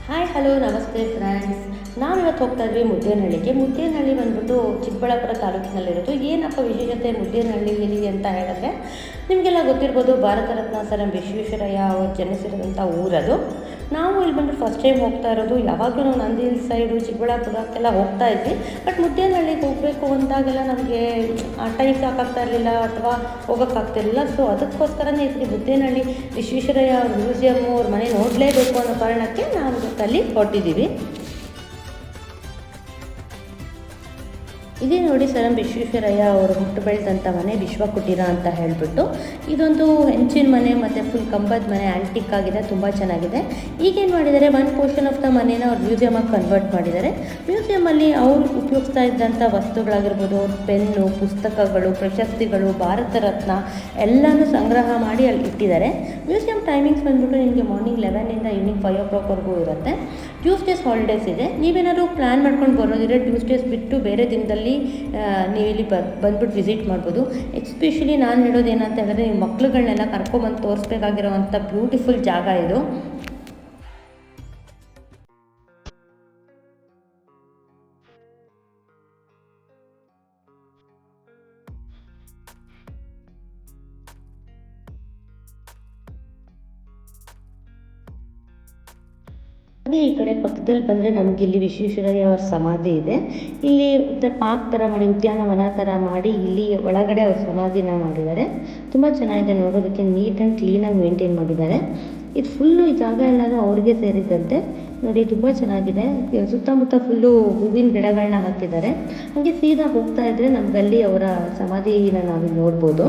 Hi hello ನಮಸ್ತೆ friends. ನಾವಿವತ್ತು ಹೋಗ್ತಾ ಇದ್ವಿ ಮುದ್ದೇನಹಳ್ಳಿಗೆ. ಮುದ್ದೇನಹಳ್ಳಿ ಬಂದ್ಬಿಟ್ಟು ಚಿಕ್ಕಬಳ್ಳಾಪುರ ತಾಲೂಕಿನಲ್ಲಿರೋದು. ಏನಪ್ಪ ವಿಶೇಷತೆ ಮುದ್ದೇನಹಳ್ಳಿಯಲ್ಲಿ ಅಂತ ಹೇಳಿದ್ರೆ, ನಿಮಗೆಲ್ಲ ಗೊತ್ತಿರ್ಬೋದು, ಭಾರತ ರತ್ನ ಸರ್ ಎಂ ವಿಶ್ವೇಶ್ವರಯ್ಯ ಅವರು ಜನಿಸಿರೋಂಥ ಊರದು. ನಾವು ಇಲ್ಲಿ ಬಂದು ಫಸ್ಟ್ ಟೈಮ್ ಹೋಗ್ತಾ ಇರೋದು. ಯಾವಾಗಲೂ ನಾವು ನಂದಿ ಹಿಲ್ಸ್ ಸೈಡು ಚಿಕ್ಕಬಳ್ಳಾಪುರಕ್ಕೆಲ್ಲ ಹೋಗ್ತಾ ಇದ್ವಿ. ಬಟ್ ಮುದ್ದೇನಹಳ್ಳಿಗೆ ಹೋಗಬೇಕು ಅಂದಾಗೆಲ್ಲ ನಮಗೆ ಆ ಟೈಮ್ ಸಾಕಾಗ್ತಾ ಇರಲಿಲ್ಲ ಅಥವಾ ಹೋಗೋಕ್ಕಾಗ್ತಿರಲಿಲ್ಲ. ಸೊ ಅದಕ್ಕೋಸ್ಕರನೇ ಇಲ್ಲಿ ಮುದ್ದೇನಹಳ್ಳಿ ವಿಶ್ವೇಶ್ವರಯ್ಯ ಅವ್ರ ಮ್ಯೂಸಿಯಮ್ಮು, ಅವ್ರ ಮನೆ ನೋಡಲೇಬೇಕು ಅನ್ನೋ ಕಾರಣಕ್ಕೆ ನಾವು ಅಲ್ಲಿ ಹೊರಟಿದ್ದೀವಿ. ಇದೇ ನೋಡಿ ಸರ್ ಎಂ ವಿಶ್ವೇಶ್ವರಯ್ಯ ಅವರು ಹುಟ್ಟು ಬೆಳೆದಂಥ ಮನೆ ವಿಶ್ವಕುಟೀರ ಅಂತ ಹೇಳಿಬಿಟ್ಟು. ಇದೊಂದು ಹೆಂಚಿನ ಮನೆ ಮತ್ತು ಫುಲ್ ಕಂಬದ ಮನೆ, ಆ್ಯಂಟಿಕ್ ಆಗಿದೆ, ತುಂಬ ಚೆನ್ನಾಗಿದೆ. ಈಗೇನು ಮಾಡಿದ್ದಾರೆ, ಒನ್ ಪೋರ್ಷನ್ ಆಫ್ ದ ಮನೇನ ಅವ್ರು ಮ್ಯೂಸಿಯಮಾಗಿ ಕನ್ವರ್ಟ್ ಮಾಡಿದ್ದಾರೆ. ಮ್ಯೂಸಿಯಮಲ್ಲಿ ಅವರು ಉಪಯೋಗಿಸ್ತಾ ಇದ್ದಂಥ ವಸ್ತುಗಳಾಗಿರ್ಬೋದು, ಪೆನ್ನು, ಪುಸ್ತಕಗಳು, ಪ್ರಶಸ್ತಿಗಳು, ಭಾರತ ರತ್ನ ಎಲ್ಲನೂ ಸಂಗ್ರಹ ಮಾಡಿ ಅಲ್ಲಿ ಇಟ್ಟಿದ್ದಾರೆ. ಮ್ಯೂಸಿಯಂ ಟೈಮಿಂಗ್ಸ್ ಬಂದ್ಬಿಟ್ಟು ನಿಮಗೆ ಮಾರ್ನಿಂಗ್ 11 ಈವ್ನಿಂಗ್ 5 o'clockವರೆಗೂ ಇರುತ್ತೆ. ಟ್ಯೂಸ್ಡೇಸ್ ಹಾಲಿಡೇಸ್ ಇದೆ. ನೀವೇನಾದ್ರು ಪ್ಲ್ಯಾನ್ ಮಾಡ್ಕೊಂಡು ಬರೋದಿದ್ರೆ ಟ್ಯೂಸ್ಡೇಸ್ ಬಿಟ್ಟು ಬೇರೆ ದಿನದಲ್ಲಿ ನೀವು ಇಲ್ಲಿ ಬಂದ್ಬಿಟ್ಟು ವಿಸಿಟ್ ಮಾಡ್ಬೋದು. ಎಸ್ಪೆಷಲಿ ನಾನು ಹೇಳೋದು ಏನಂತ ಹೇಳಿದ್ರೆ, ನೀವು ಮಕ್ಳುಗಳನ್ನೆಲ್ಲ ಕರ್ಕೊಂಬಂದು ತೋರಿಸ್ಬೇಕಾಗಿರೋವಂಥ ಬ್ಯೂಟಿಫುಲ್ ಜಾಗ ಇದು. ಅದೇ ಈ ಕಡೆ ಪಕ್ಕದಲ್ಲಿ ಬಂದರೆ ನಮಗೆ ಇಲ್ಲಿ ವಿಶ್ವೇಶ್ವರಯ್ಯ ಅವರ ಸಮಾಧಿ ಇದೆ. ಇಲ್ಲಿ ಪಾರ್ಕ್ ಥರ ಮಾಡಿ, ಉದ್ಯಾನವನ ಥರ ಮಾಡಿ ಇಲ್ಲಿ ಒಳಗಡೆ ಅವ್ರ ಸಮಾಧಿನ ಮಾಡಿದ್ದಾರೆ. ತುಂಬ ಚೆನ್ನಾಗಿದೆ ನೋಡೋದಕ್ಕೆ, ನೀಟ್ ಆ್ಯಂಡ್ ಕ್ಲೀನಾಗಿ ಮೇಂಟೈನ್ ಮಾಡಿದ್ದಾರೆ. ಇದು ಫುಲ್ಲು ಈ ಜಾಗ ಎಲ್ಲನೂ ಅವ್ರಿಗೆ ಸೇರಿದಂತೆ ನೋಡಿ, ತುಂಬ ಚೆನ್ನಾಗಿದೆ. ಸುತ್ತಮುತ್ತ ಫುಲ್ಲು ಹೂವಿನ ಗಿಡಗಳನ್ನ ಹಾಕಿದ್ದಾರೆ. ಹಾಗೆ ಸೀದಾ ಹೋಗ್ತಾ ಇದ್ದರೆ ನಮಗಲ್ಲಿ ಅವರ ಸಮಾಧಿನ ನಾವು ನೋಡ್ಬೋದು.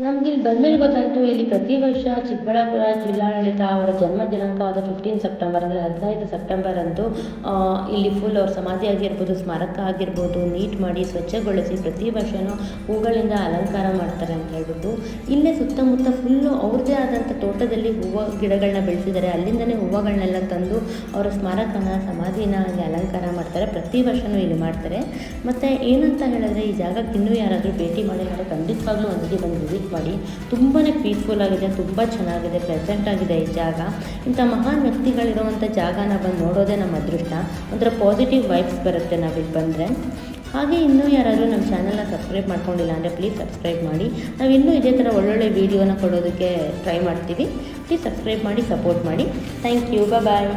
ನಮ್ಗೆ ಇಲ್ಲಿ ಬಂದ್ಮೇಲೆ ಗೊತ್ತಾಯಿತು, ಇಲ್ಲಿ ಪ್ರತಿ ವರ್ಷ ಚಿಕ್ಕಬಳ್ಳಾಪುರ ಜಿಲ್ಲಾಡಳಿತ ಅವರ ಜನ್ಮ ದಿನಾಂಕವಾದ 15 ಸೆಪ್ಟೆಂಬರ್ ಅಂದರೆ 15 ಸೆಪ್ಟೆಂಬರ್ ಅಂದು ಇಲ್ಲಿ ಫುಲ್ ಅವ್ರ ಸಮಾಧಿ ಆಗಿರ್ಬೋದು, ಸ್ಮಾರಕ ಆಗಿರ್ಬೋದು, ನೀಟ್ ಮಾಡಿ ಸ್ವಚ್ಛಗೊಳಿಸಿ ಪ್ರತಿ ವರ್ಷವೂ ಹೂಗಳಿಂದ ಅಲಂಕಾರ ಮಾಡ್ತಾರೆ ಅಂತ ಹೇಳ್ಬಿಟ್ಟು. ಇಲ್ಲೇ ಸುತ್ತಮುತ್ತ ಫುಲ್ಲು ಅವ್ರದ್ದೇ ಆದಂಥ ತೋಟದಲ್ಲಿ ಹೂವು ಗಿಡಗಳನ್ನ ಬೆಳೆಸಿದ್ದಾರೆ. ಅಲ್ಲಿಂದನೇ ಹೂವುಗಳನ್ನೆಲ್ಲ ತಂದು ಅವರ ಸ್ಮಾರಕನ, ಸಮಾಧಿನ ಅಲ್ಲಿ ಅಲಂಕಾರ ಮಾಡ್ತಾರೆ. ಪ್ರತಿ ವರ್ಷವೂ ಇಲ್ಲಿ ಮಾಡ್ತಾರೆ. ಮತ್ತು ಏನಂತ ಹೇಳಿದ್ರೆ, ಈ ಜಾಗಕ್ಕೆ ಇನ್ನೂ ಯಾರಾದರೂ ಭೇಟಿ ಮಾಡಿದರೆ ಖಂಡಿತವಾಗ್ಲೂ ಒಂದ್ಸತಿ ಬಂದು ವಿಸಿಟ್ ಮಾಡಿ. ತುಂಬಾ ಪೀಸ್ಫುಲ್ ಆಗಿದೆ, ತುಂಬ ಚೆನ್ನಾಗಿದೆ, ಪ್ರೆಸೆಂಟ್ ಆಗಿದೆ ಈ ಜಾಗ. ಇಂಥ ಮಹಾನ್ ವ್ಯಕ್ತಿಗಳಿರುವಂಥ ಜಾಗನ ಬಂದು ನೋಡೋದೇ ನಮ್ಮ ಅದೃಷ್ಟ. ಒಂಥರ ಪಾಸಿಟಿವ್ ವೈಬ್ಸ್ ಬರುತ್ತೆ ನಾವಿಲ್ಲಿ ಬಂದರೆ. ಹಾಗೆ ಇನ್ನೂ ಯಾರಾದರೂ ನಮ್ಮ ಚಾನಲ್ನ ಸಬ್ಸ್ಕ್ರೈಬ್ ಮಾಡ್ಕೊಂಡಿಲ್ಲ ಅಂದರೆ ಪ್ಲೀಸ್ ಸಬ್ಸ್ಕ್ರೈಬ್ ಮಾಡಿ. ನಾವು ಇನ್ನೂ ಇದೇ ಥರ ಒಳ್ಳೊಳ್ಳೆ ವೀಡಿಯೋನ ಕೊಡೋದಕ್ಕೆ ಟ್ರೈ ಮಾಡ್ತೀವಿ. ಪ್ಲೀಸ್ ಸಬ್ಸ್ಕ್ರೈಬ್ ಮಾಡಿ, ಸಪೋರ್ಟ್ ಮಾಡಿ. Thank you. ಬಾಯ್.